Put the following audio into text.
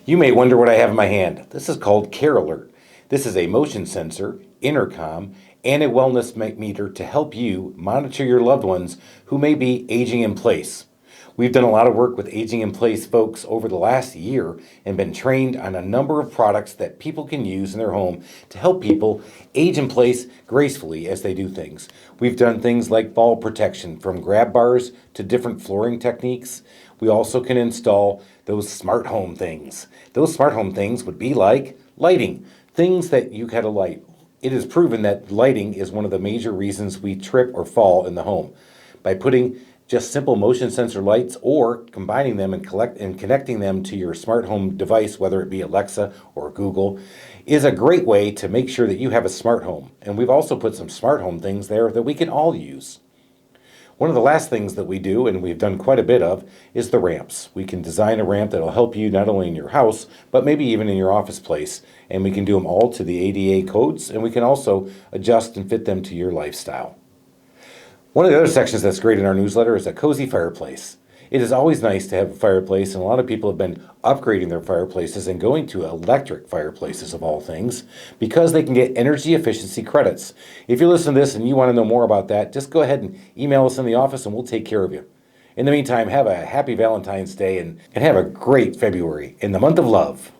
You may wonder what I have in my hand. This is called Care Alert. This is a motion sensor, intercom, and a wellness meter to help you monitor your loved ones who may be aging in place. We've done a lot of work with aging in place folks over the last year and been trained on a number of products that people can use in their home to help people age in place gracefully as they do things. We've done things like fall protection from grab bars to different flooring techniques. We also can install those smart home things. Those smart home things would be like lighting, things that you had to light. It is proven that lighting is one of the major reasons we trip or fall in the home. By putting just simple motion sensor lights or combining them and connecting them to your smart home device, whether it be Alexa or Google, is a great way to make sure that you have a smart home. And we've also put some smart home things there that we can all use. One of the last things that we do, and we've done quite a bit of, is the ramps. We can design a ramp that will help you not only in your house, but maybe even in your office place. And we can do them all to the ADA codes, and we can also adjust and fit them to your lifestyle. One of the other sections that's great in our newsletter is a cozy fireplace. It is always nice to have a fireplace, and a lot of people have been upgrading their fireplaces and going to electric fireplaces of all things because they can get energy efficiency credits. If you listen to this and you want to know more about that, just go ahead and email us in the office and we'll take care of you. In the meantime, have a happy Valentine's Day and have a great February in the month of love.